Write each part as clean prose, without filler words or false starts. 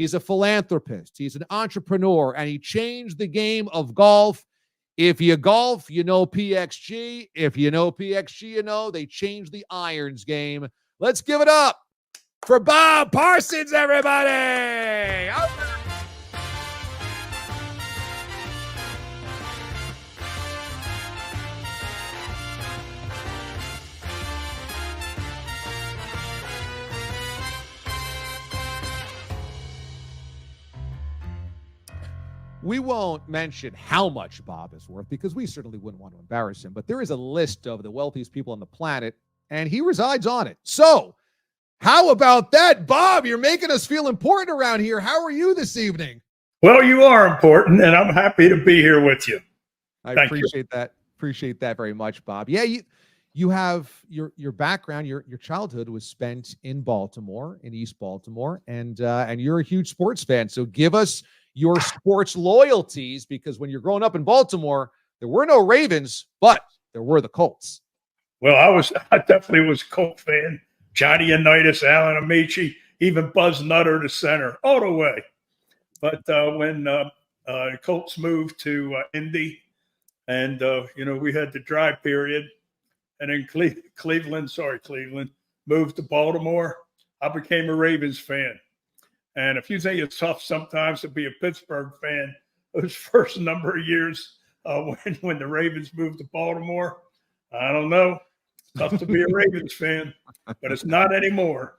He's a philanthropist. He's an entrepreneur, and he changed the game of golf. If you golf, you know PXG. If you know PXG, you know they changed the irons game. Let's give it up for Bob Parsons, everybody. We won't mention how much Bob is worth because we certainly wouldn't want to embarrass him, but there is a list of the wealthiest people on the planet, and he resides on it. So how about that, Bob? You're making us feel important around here. How are you this evening? Well, you are important, and I'm happy to be here with you. I appreciate that. Appreciate that very much, Bob. Yeah, you have your background, your childhood was spent in Baltimore, in East Baltimore, and you're a huge sports fan. So give us your sports loyalties, because when you're growing up in Baltimore, there were no Ravens, but there were the Colts. Well, I definitely was a Colt fan. Johnny Unitas, Alan Amici, even Buzz Nutter to center, all the way. But when Colts moved to Indy, and we had the dry period, and then Cleveland moved to Baltimore, I became a Ravens fan. And if you think it's tough sometimes to be a Pittsburgh fan, those first number of years when the Ravens moved to Baltimore, I don't know. It's tough to be a Ravens fan, but it's not anymore.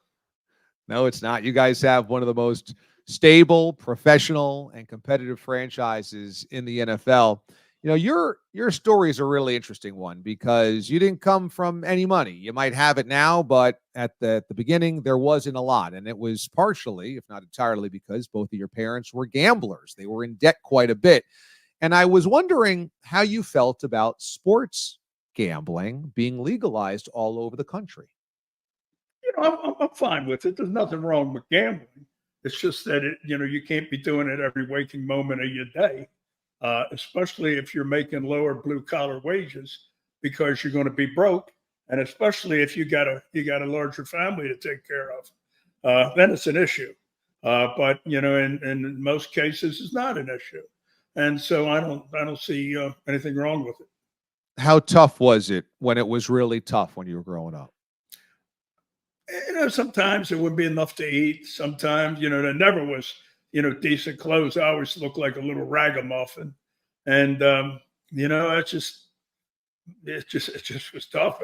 No, it's not. You guys have one of the most stable, professional, and competitive franchises in the NFL. You know, your story is a really interesting one because you didn't come from any money. You might have it now, but at the beginning, there wasn't a lot. And it was partially, if not entirely, because both of your parents were gamblers. They were in debt quite a bit. And I was wondering how you felt about sports gambling being legalized all over the country. I'm fine with it. There's nothing wrong with gambling. It's just that, you can't be doing it every waking moment of your day. Especially if you're making lower blue collar wages, because you're going to be broke, and especially if you got a larger family to take care of, then it's an issue. But in most cases, it's not an issue, and so I don't see anything wrong with it. How tough was it when it was really tough when you were growing up? Sometimes there wouldn't be enough to eat. Sometimes, there never was, decent clothes. I always looked like a little ragamuffin. And, it just was tough.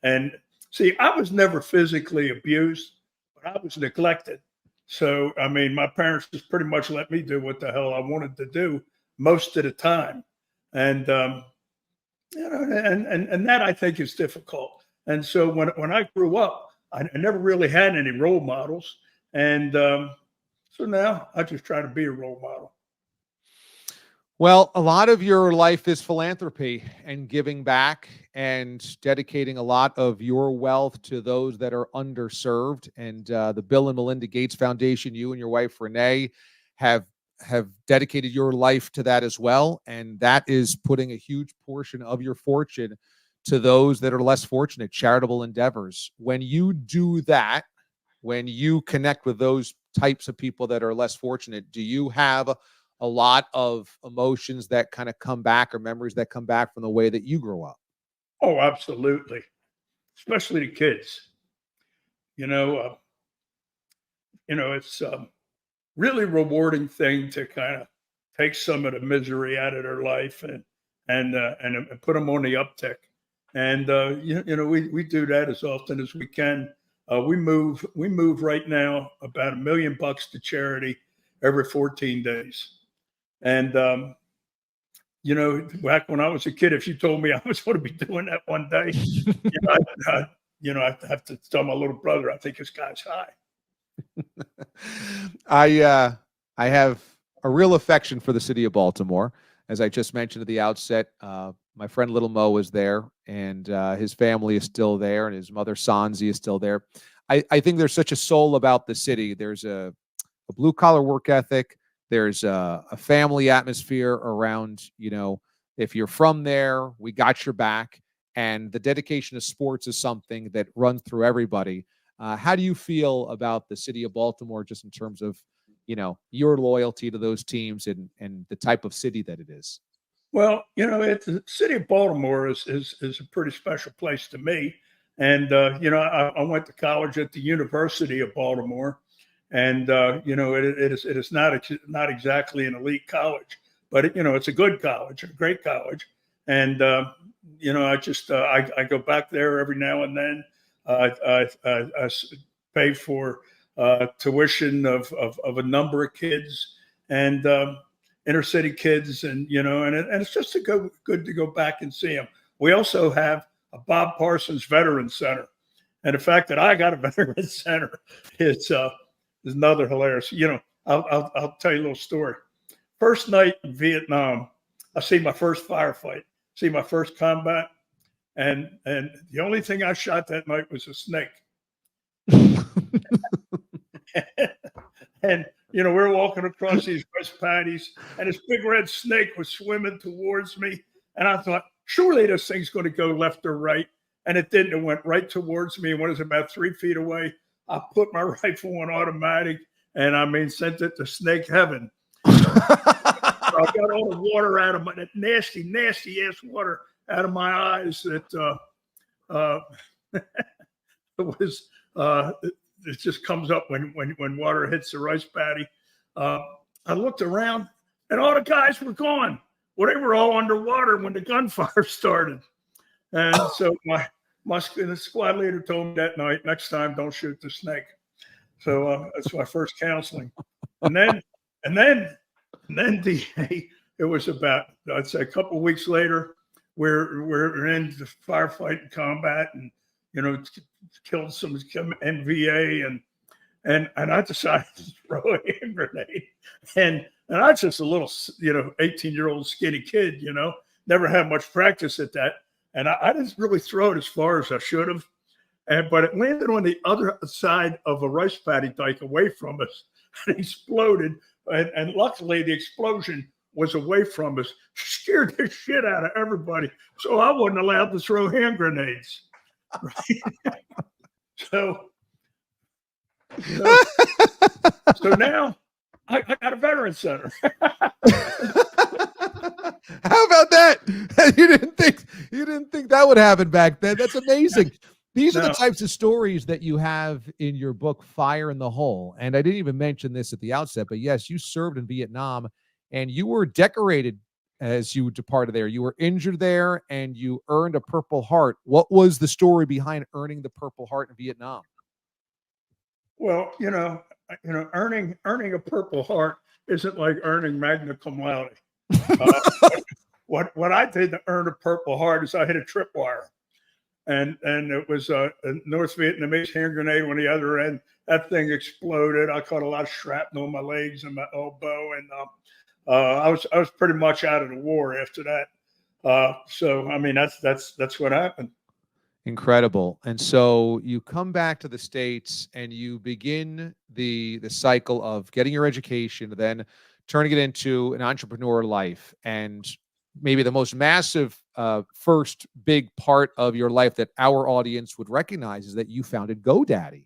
And see, I was never physically abused, but I was neglected. So, my parents just pretty much let me do what the hell I wanted to do most of the time. And, and that I think is difficult. And so when I grew up, I never really had any role models. And so now I just try to be a role model. Well, a lot of your life is philanthropy and giving back and dedicating a lot of your wealth to those that are underserved. And the Bill and Melinda Gates Foundation, you and your wife, Renee, have dedicated your life to that as well. And that is putting a huge portion of your fortune to those that are less fortunate, charitable endeavors. When you do that, when you connect with those types of people that are less fortunate, do you have a lot of emotions that kind of come back, or memories that come back from the way that you grew up? Oh, absolutely. Especially the kids. It's a really rewarding thing to kind of take some of the misery out of their life and put them on the uptick. And we do that as often as we can. We move right now about $1 million to charity every 14 days. And back when I was a kid, if you told me I was going to be doing that one day, I have to tell my little brother, I think this guy's high. I have a real affection for the city of Baltimore. As I just mentioned at the outset, my friend Little Mo was there, and his family is still there, and his mother Sanzi is still there. I think there's such a soul about the city. There's a blue-collar work ethic. There's a family atmosphere around, if you're from there, we got your back. And the dedication of sports is something that runs through everybody. How do you feel about the city of Baltimore, just in terms of your loyalty to those teams and the type of city that it is. Well, the city of Baltimore is a pretty special place to me. And, I went to college at the University of Baltimore. And, it is not exactly an elite college, but, it's a good college, a great college. And, I go back there every now and then. I pay for tuition of a number of kids. And, inner city kids, and it's just good to go back and see them. We also have a Bob Parsons Veteran Center, and the fact that I got a Veteran Center is another hilarious. I'll tell you a little story. First night in Vietnam, I see my first firefight, see my first combat, and the only thing I shot that night was a snake. And we're walking across these rice paddies, and this big red snake was swimming towards me. And I thought, surely this thing's going to go left or right. And it didn't. It went right towards me. And when it was about 3 feet away, I put my rifle on automatic and sent it to snake heaven. I got all the water out of that nasty, nasty ass water out of my eyes. That it was. It just comes up when water hits the rice paddy. I looked around, and all the guys were gone. Well, they were all underwater when the gunfire started. And so my squad leader told me that night, next time, don't shoot the snake. So that's my first counseling. And then it was about, I'd say, a couple of weeks later, we're in the firefight and combat, and killed some MVA, and I decided to throw a hand grenade, and I was just a little 18-year-old skinny kid, never had much practice at that, and I didn't really throw it as far as I should have, but it landed on the other side of a rice paddy dike away from us and exploded, and luckily the explosion was away from us, scared the shit out of everybody, so I wasn't allowed to throw hand grenades. Right. So now I got a veteran center. How about that? You didn't think that would happen back then. That's amazing. These are the types of stories that you have in your book, Fire in the Hole. And I didn't even mention this at the outset, but yes, you served in Vietnam and you were decorated as you departed there. You were injured there and you earned a Purple Heart. What was the story behind earning the Purple Heart in Vietnam? Well, earning a Purple Heart isn't like earning magna cum laude. What I did to earn a Purple Heart is I hit a tripwire, and it was a North Vietnamese hand grenade on the other end. That thing exploded. I caught a lot of shrapnel on my legs and my elbow, and I was pretty much out of the war after that. So that's what happened. Incredible. And so you come back to the States and you begin the cycle of getting your education, then turning it into an entrepreneur life. And maybe the most massive first big part of your life that our audience would recognize is that you founded GoDaddy.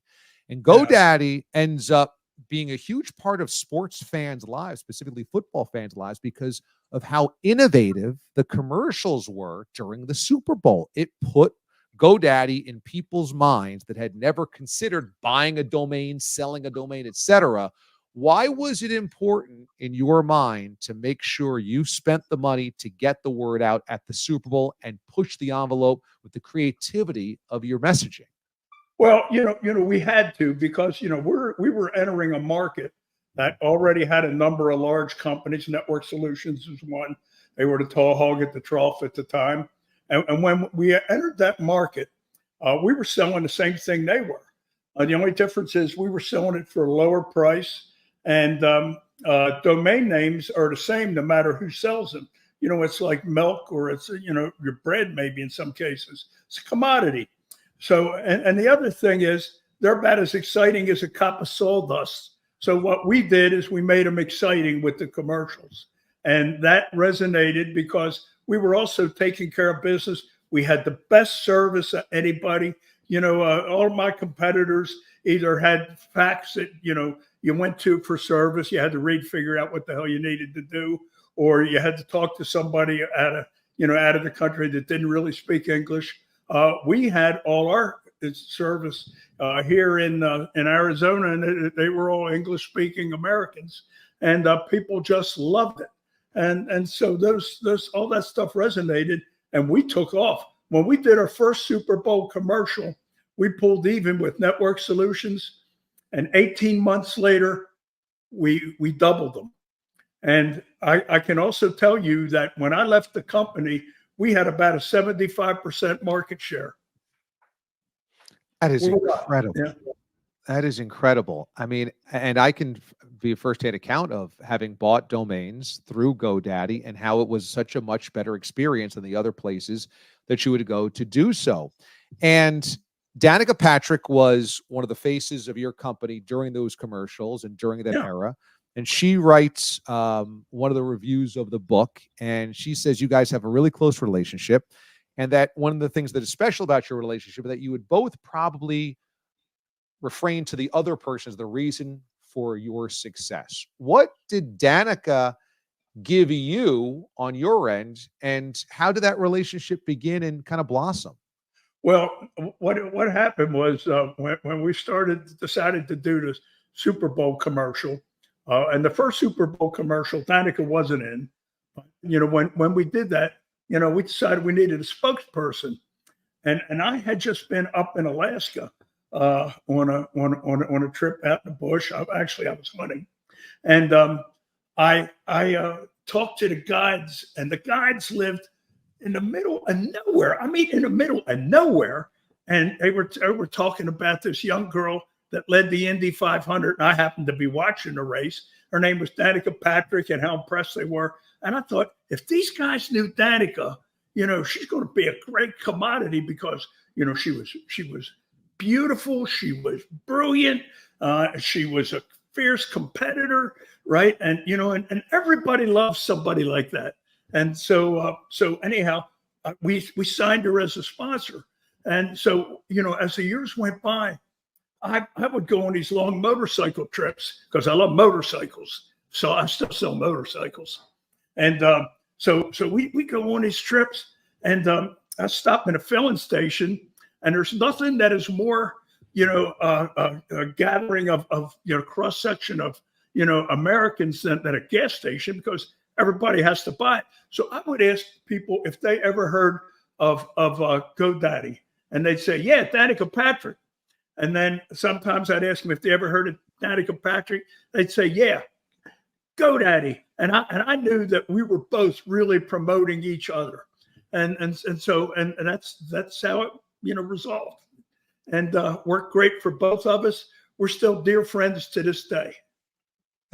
And GoDaddy ends up being a huge part of sports fans' lives, specifically football fans' lives, because of how innovative the commercials were during the Super Bowl. It put GoDaddy in people's minds that had never considered buying a domain, selling a domain, etc. Why was it important in your mind to make sure you spent the money to get the word out at the Super Bowl and push the envelope with the creativity of your messaging? Well, we had to, because we were entering a market that already had a number of large companies. Network Solutions was one. They were the tall hog at the trough at the time. And when we entered that market, we were selling the same thing they were. The only difference is we were selling it for a lower price, and domain names are the same no matter who sells them. It's like milk, or it's your bread, maybe in some cases. It's a commodity. So, and the other thing is they're about as exciting as a cup of sawdust. So what we did is we made them exciting with the commercials, and that resonated because we were also taking care of business. We had the best service of anybody. all of my competitors either had facts that, you went to for service, you had to read, figure out what the hell you needed to do, or you had to talk to somebody out of the country that didn't really speak English. We had all our service here in Arizona, and they were all English-speaking Americans, and people just loved it. And so those all that stuff resonated, and we took off. When we did our first Super Bowl commercial, we pulled even with Network Solutions, and 18 months later, we doubled them. And I can also tell you that when I left the company, we had about a 75% market share. That is incredible. Yeah. That is incredible. I mean, and I can be a firsthand account of having bought domains through GoDaddy and how it was such a much better experience than the other places that you would go to do so. And Danica Patrick was one of the faces of your company during those commercials and during that era. And she writes one of the reviews of the book, and she says you guys have a really close relationship, and that one of the things that is special about your relationship is that you would both probably refrain to the other person as the reason for your success. What did Danica give you on your end, and how did that relationship begin and kind of blossom? Well, what happened was when we decided to do this Super Bowl commercial, and the first Super Bowl commercial, Danica wasn't in. When we did that, we decided we needed a spokesperson, and I had just been up in Alaska on a trip out in the bush. I was hunting, and I talked to the guides, and the guides lived in the middle of nowhere. I mean, in the middle of nowhere, and they were talking about this young girl that led the Indy 500, and I happened to be watching the race. Her name was Danica Patrick, and how impressed they were. And I thought, if these guys knew Danica, she's going to be a great commodity because, she was beautiful, she was brilliant, she was a fierce competitor, right? And and everybody loves somebody like that. And so anyhow, we signed her as a sponsor. And so as the years went by, I would go on these long motorcycle trips because I love motorcycles. So I still sell motorcycles. And so we go on these trips, and I stop in a filling station, and there's nothing that is more, a gathering of cross section of, Americans than a gas station, because everybody has to buy it. So I would ask people if they ever heard of GoDaddy, and they'd say, yeah, Danica Patrick. And then sometimes I'd ask them if they ever heard of Danica Patrick. They'd say, yeah, GoDaddy. And I knew that we were both really promoting each other. And so that's how it, resolved, and worked great for both of us. We're still dear friends to this day.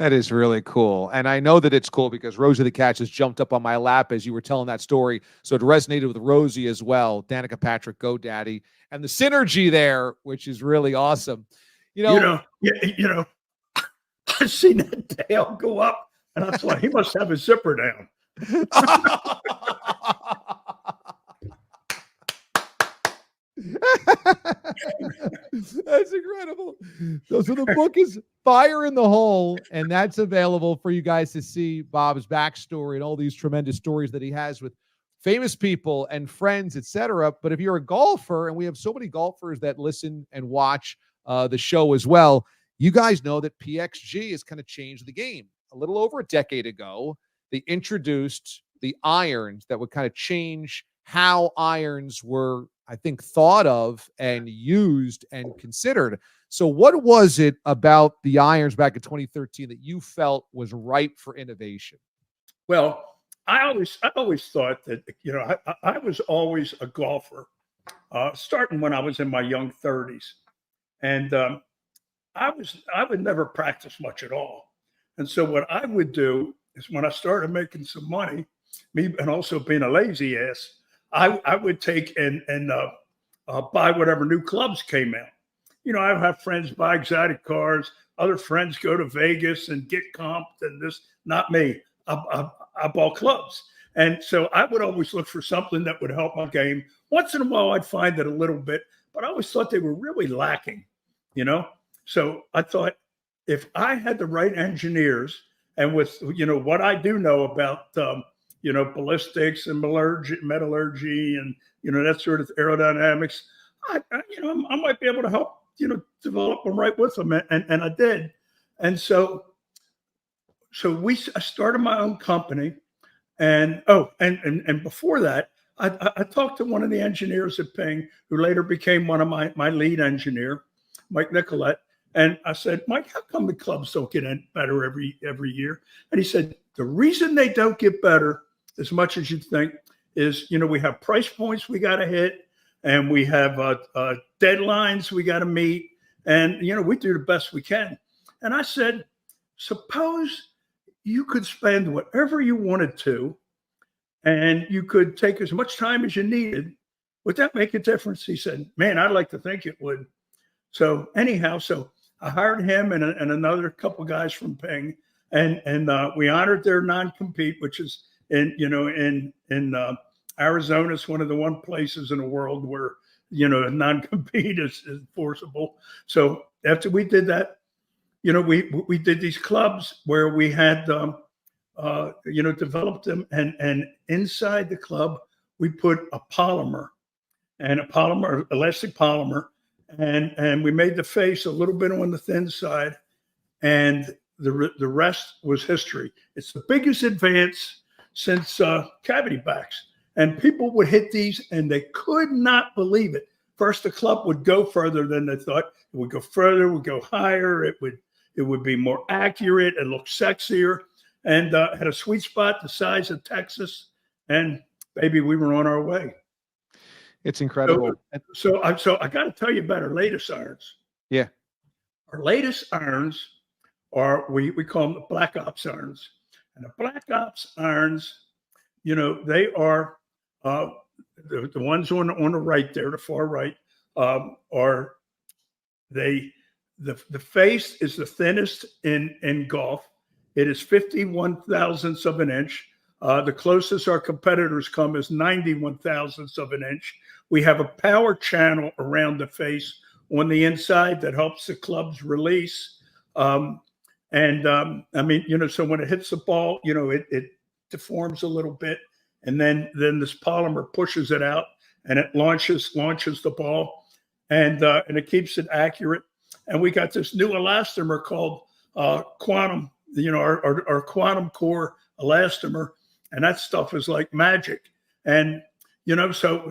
That is really cool. And I know that it's cool because Rosie the Cat just jumped up on my lap as you were telling that story. So it resonated with Rosie as well. Danica Patrick, GoDaddy, and the synergy there, which is really awesome. I've seen that tail go up, and I thought he must have his zipper down. That's incredible. So the book is Fire in the Hole, and that's available for you guys to see Bob's backstory and all these tremendous stories that he has with famous people and friends, etc. But if you're a golfer, and we have so many golfers that listen and watch the show as well, you guys know that PXG has kind of changed the game. A little over a decade ago, they introduced the irons that would kind of change how irons were, I think, thought of and used and considered. So what was it about the irons back in 2013 that you felt was ripe for innovation? Well, I always thought that, I was always a golfer, starting when I was in my young 30s. And I would never practice much at all. And so what I would do is, when I started making some money, me and also being a lazy ass, I would take and buy whatever new clubs came out. I have friends buy exotic cars. Other friends go to Vegas and get comped and this. Not me. I bought clubs. And so I would always look for something that would help my game. Once in a while, I'd find it a little bit, but I always thought they were really lacking, you know? So I thought if I had the right engineers and with, what I do know about, ballistics and metallurgy and, that sort of aerodynamics, I might be able to help, develop them right with them. And I did. And so I started my own company. And before that, I talked to one of the engineers at Ping, who later became one of my lead engineer, Mike Nicolette. And I said, Mike, how come the clubs don't get better every year? And he said, the reason they don't get better as much as you think is, we have price points we got to hit, and we have deadlines we got to meet, and we do the best we can. And I said, suppose you could spend whatever you wanted to, and you could take as much time as you needed. Would that make a difference? He said, man, I'd like to think it would. So anyhow, I hired him and another couple guys from Ping, and we honored their non-compete, which is in Arizona is one of the one places in the world where a non-compete is enforceable. So after we did that, we did these clubs where we had developed them, and inside the club we put a polymer, elastic polymer. And we made the face a little bit on the thin side, and the rest was history. It's the biggest advance since cavity backs. And people would hit these, and they could not believe it. First, the club would go further than they thought. It would go further, would go higher. It would be more accurate and look sexier, and had a sweet spot the size of Texas. And baby, we were on our way. It's incredible. So I got to tell you about our latest irons. Yeah. Our latest irons are, we call them the Black Ops irons. And the Black Ops irons, they are the ones on the right there, the far right, are the face is the thinnest in golf. It is 51 thousandths of an inch. The closest our competitors come is 91 thousandths of an inch. We have a power channel around the face on the inside that helps the clubs release. So when it hits the ball, it deforms a little bit, and then this polymer pushes it out, and it launches the ball, and it keeps it accurate. And we got this new elastomer called Quantum, our Quantum Core elastomer. And that stuff is like magic. And, so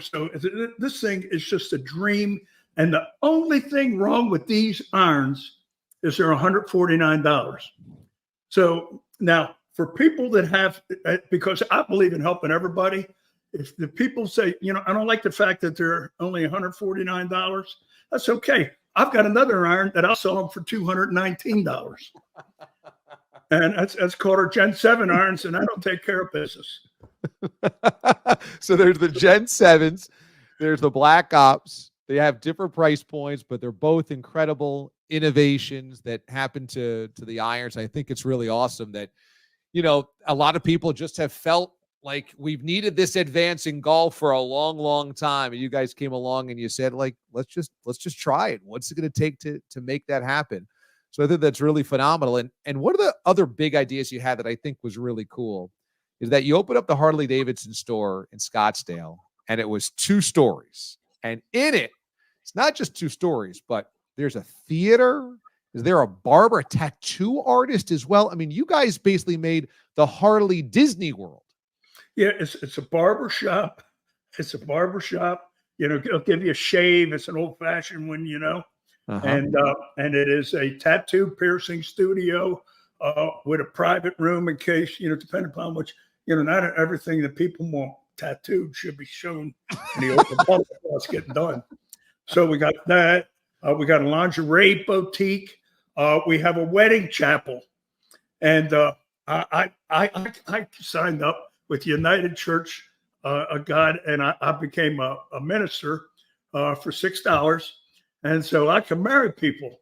this thing is just a dream. And the only thing wrong with these irons is they're $149. So now for people that have, because I believe in helping everybody, if the people say, I don't like the fact that they're only $149, that's okay. I've got another iron that I'll sell them for $219. And that's called our Gen 7 irons, and I don't take care of business. So there's the Gen 7s, there's the Black Ops. They have different price points, but they're both incredible innovations that happen to the irons. I think it's really awesome that, a lot of people just have felt like we've needed this advance in golf for a long, long time. And you guys came along and you said, like, let's just try it. What's it going to take to make that happen? So I think that's really phenomenal. And one of the other big ideas you had that I think was really cool is that you opened up the Harley-Davidson store in Scottsdale, and it was 2 stories. And in it, it's not just 2 stories, but there's a theater. Is there a barber, a tattoo artist as well? I mean, you guys basically made the Harley Disney World. Yeah, it's a barber shop. It's a barber shop. It'll give you a shave. It's an old-fashioned one, Uh-huh. And it is a tattoo piercing studio with a private room in case, depending upon which, not everything that people want tattooed should be shown in the open public while it's getting done. So we got that. We got a lingerie boutique. We have a wedding chapel. And I signed up with United Church of God, and I became a minister for $6. And so I can marry people.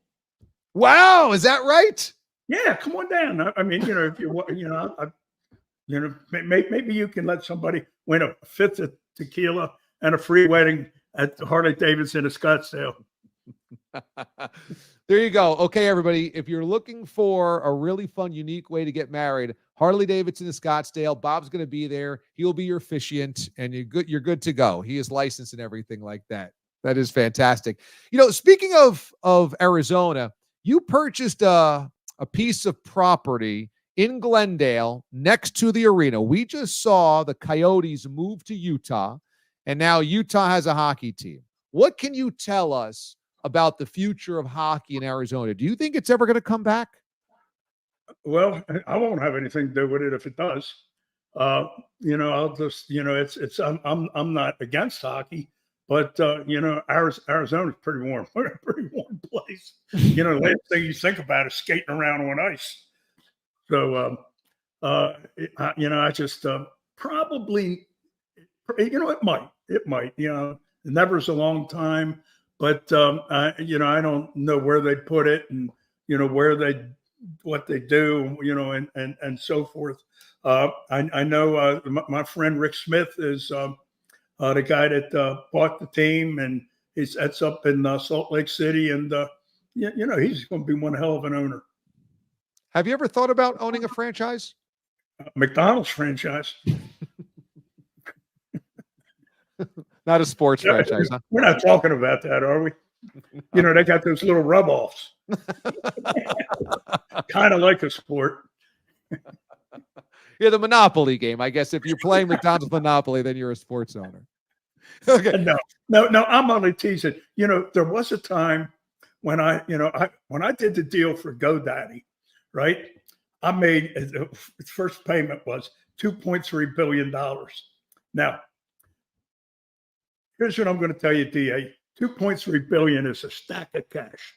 Wow, is that right? Yeah, come on down. I mean, if you, maybe you can let somebody win a 5th of tequila and a free wedding at Harley-Davidson of Scottsdale. There you go. Okay, everybody. If you're looking for a really fun, unique way to get married, Harley-Davidson of Scottsdale. Bob's going to be there. He'll be your officiant, and you're good to go. He is licensed and everything like that. That is fantastic. Speaking of Arizona, you purchased a piece of property in Glendale next to the arena. We just saw the Coyotes move to Utah, and now Utah has a hockey team. What can you tell us about the future of hockey in Arizona? Do you think it's ever going to come back? Well, I won't have anything to do with it if it does. I'll just, it's I'm not against hockey, but Arizona's pretty warm, pretty warm place. The last thing you think about is skating around on ice. So, I just probably, it might, never's a long time, but I don't know where they put it and what they do, and so forth. I know my friend Rick Smith is the guy that bought the team, and that's up in Salt Lake City, and he's going to be one hell of an owner. Have you ever thought about owning a franchise? McDonald's franchise. Not a sports franchise, huh? We're not talking about that, are we? They got those little rub-offs. Kind of like a sport. Yeah, the Monopoly game. I guess if you're playing McDonald's Monopoly, then you're a sports owner. Okay. No, I'm only teasing. There was a time when I did the deal for GoDaddy, right? I made the first payment was $2.3 billion. Now, here's what I'm going to tell you, DA. 2.3 billion is a stack of cash.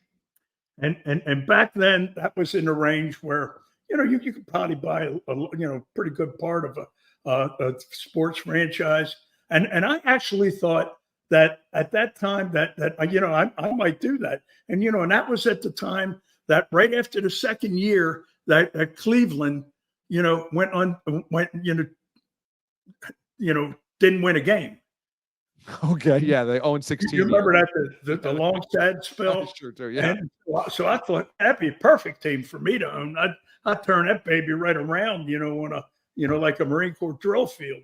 And back then that was in the range where, you could probably buy a pretty good part of a sports franchise. And I actually thought that at that time that I might do that. And, and that was at the time that right after the second year that Cleveland, didn't win a game. Okay, yeah, they own 16. You remember that the long sad spell? Sure do, yeah. And so I thought that'd be a perfect team for me to own. I'd turn that baby right around, on a like a Marine Corps drill field.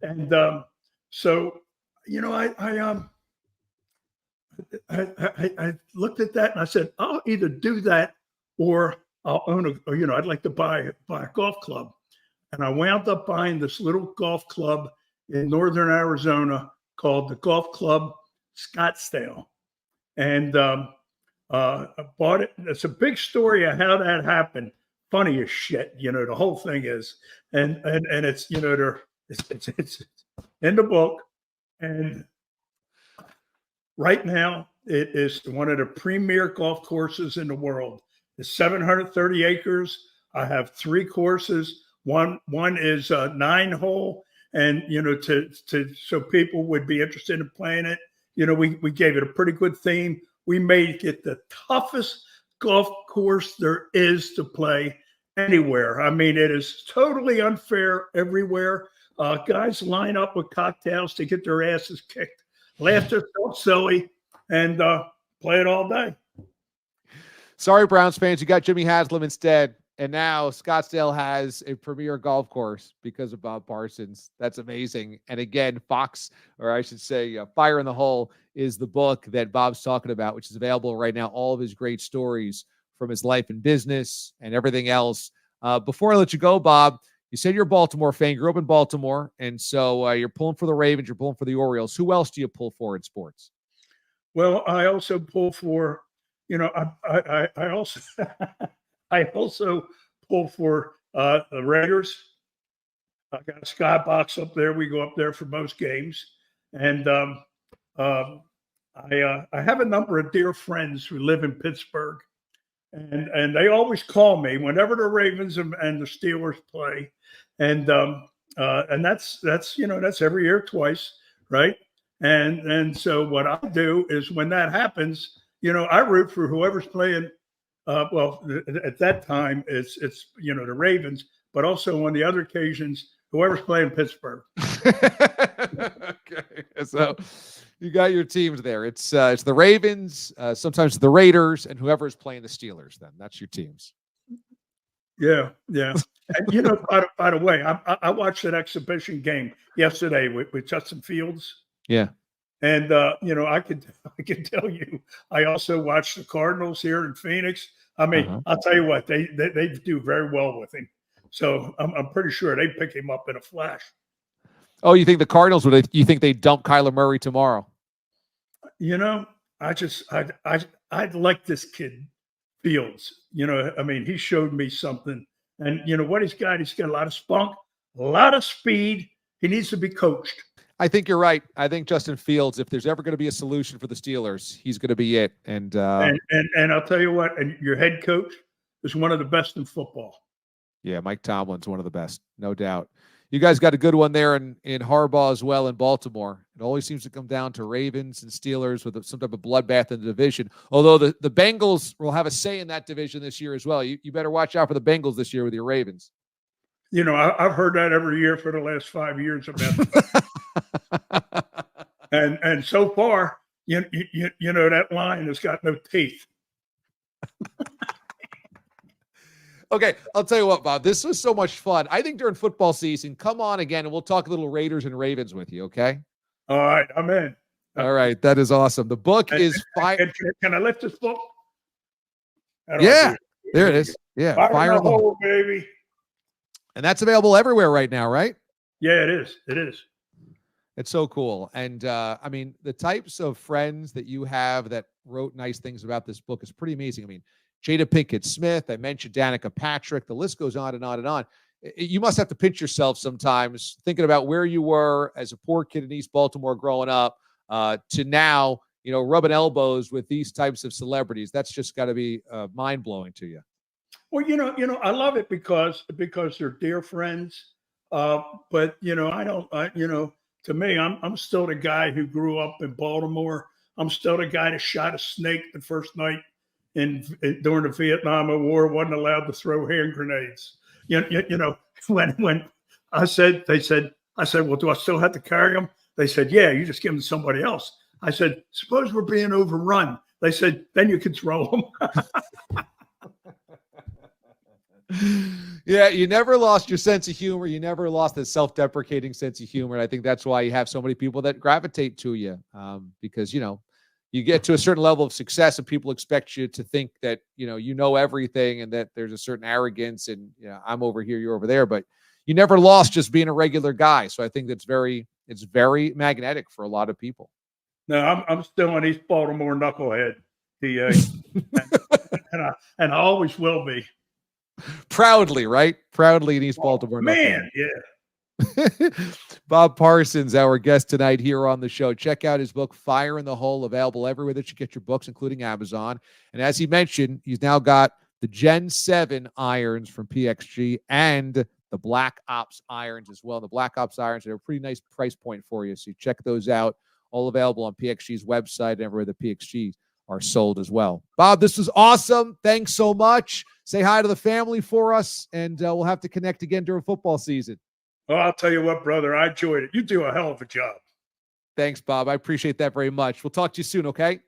And so I looked at that and I said, I'll either do that or I'll own I'd like to buy a golf club. And I wound up buying this little golf club in northern Arizona called the Golf Club Scottsdale. And I bought it. It's a big story of how that happened. Funny as shit, the whole thing is. And it's, it's in the book. And right now it is one of the premier golf courses in the world. It's 730 acres. I have 3 courses. One is a 9-hole. And, so people would be interested in playing it. We gave it a pretty good theme. We made it the toughest golf course there is to play anywhere. I mean, it is totally unfair everywhere. Guys line up with cocktails to get their asses kicked, laugh themselves silly, and play it all day. Sorry, Browns fans, you got Jimmy Haslam instead. And now Scottsdale has a premier golf course because of Bob Parsons. That's amazing. And again, Fox, or I should say Fire in the Hole, is the book that Bob's talking about, which is available right now. All of his great stories from his life and business and everything else. Before I let you go, Bob, you said you're a Baltimore fan. You grew up in Baltimore. And so you're pulling for the Ravens. You're pulling for the Orioles. Who else do you pull for in sports? Well, I also pull for, I also... I also pull for the Raiders. I got a skybox up there. We go up there for most games. And I have a number of dear friends who live in Pittsburgh. And they always call me whenever the Ravens and the Steelers play. And that's every year twice, right? And so what I do is when that happens, I root for whoever's playing. Well, at that time, it's the Ravens, but also on the other occasions, whoever's playing Pittsburgh. Okay, so You got your teams there. It's the Ravens, sometimes the Raiders, and whoever is playing the Steelers. Then that's your teams. Yeah, yeah. And you know, by the way, I watched that exhibition game yesterday with Justin Fields, Yeah. and you know, I can tell you, I also watched the Cardinals here in Phoenix. I mean, I'll tell you what, they do very well with him. So I'm pretty sure they pick him up in a flash. Oh, you think the Cardinals would? You think they dump Kyler Murray tomorrow? You know, I like this kid Fields. You know, I mean, he showed me something, and you know what he's got. He's got a lot of spunk, a lot of speed. He needs to be coached. I think you're right. I think Justin Fields, if there's ever going to be a solution for the Steelers, he's going to be it. And I'll tell you what, and your head coach is one of the best in football. Yeah, Mike Tomlin's one of the best, no doubt. You guys got a good one there in Harbaugh as well in Baltimore. It always seems to come down to Ravens and Steelers with some type of bloodbath in the division. Although the Bengals will have a say in that division this year as well. You better watch out for the Bengals this year with your Ravens. You know, I've heard that every year for the last 5 years about and so far, you know, that line has got no teeth. Okay, I'll tell you what, Bob. This was so much fun. I think during football season, come on again, and we'll talk a little Raiders and Ravens with you, okay? All right, I'm in. All right, that is awesome. The book is Fire. Can I lift this book? Yeah, there it is. Yeah, Fire in the Hole, baby. And that's available everywhere right now, right? Yeah, it is. It is. It's so cool. And I mean, the types of friends that you have that wrote nice things about this book is pretty amazing. I mean, Jada Pinkett Smith, I mentioned Danica Patrick, the list goes on and on and on. You must have to pinch yourself sometimes thinking about where you were as a poor kid in East Baltimore growing up to now, you know, rubbing elbows with these types of celebrities. That's just got to be mind-blowing to you. Well, you know, I love it because they're dear friends. But you know, you know, to me, I'm still the guy who grew up in Baltimore. I'm still the guy that shot a snake the first night during the Vietnam War, wasn't allowed to throw hand grenades. You know, when I said, well, do I still have to carry them? They said, yeah, you just give them to somebody else. I said, suppose we're being overrun. They said, then you can throw them. Yeah, you never lost your sense of humor. You never lost that self-deprecating sense of humor. And I think that's why you have so many people that gravitate to you because, you know, you get to a certain level of success and people expect you to think that, you know everything and that there's a certain arrogance and, you know, I'm over here, you're over there, but you never lost just being a regular guy. So I think it's very magnetic for a lot of people. No, I'm still an East Baltimore knucklehead. And I always will be. Proudly, right? Proudly in East Baltimore. Man, yeah. Bob Parsons, our guest tonight here on the show. Check out his book, Fire in the Hole, available everywhere that you get your books, including Amazon. And as he mentioned, he's now got the Gen 7 irons from PXG and the Black Ops irons as well. The Black Ops irons are a pretty nice price point for you. So check those out. All available on PXG's website and everywhere the PXGs are sold as well. Bob, this was awesome. Thanks so much. Say hi to the family for us, and we'll have to connect again during football season. Well, I'll tell you what, brother, I enjoyed it. You do a hell of a job. Thanks, Bob. I appreciate that very much. We'll talk to you soon, okay?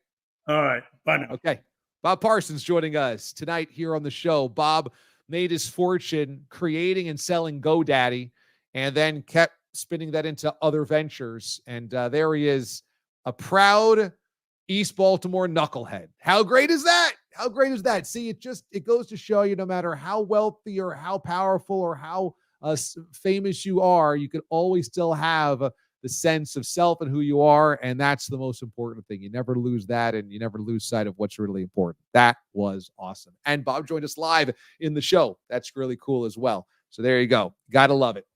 All right. Bye now. Okay. Bob Parsons joining us tonight here on the show. Bob made his fortune creating and selling GoDaddy and then kept spinning that into other ventures. And there he is, a proud East Baltimore knucklehead. How great is that? How great is that? See, it goes to show you no matter how wealthy or how powerful or how famous you are, you can always still have the sense of self and who you are. And that's the most important thing. You never lose that and you never lose sight of what's really important. That was awesome. And Bob joined us live in the show. That's really cool as well. So there you go. Got to love it.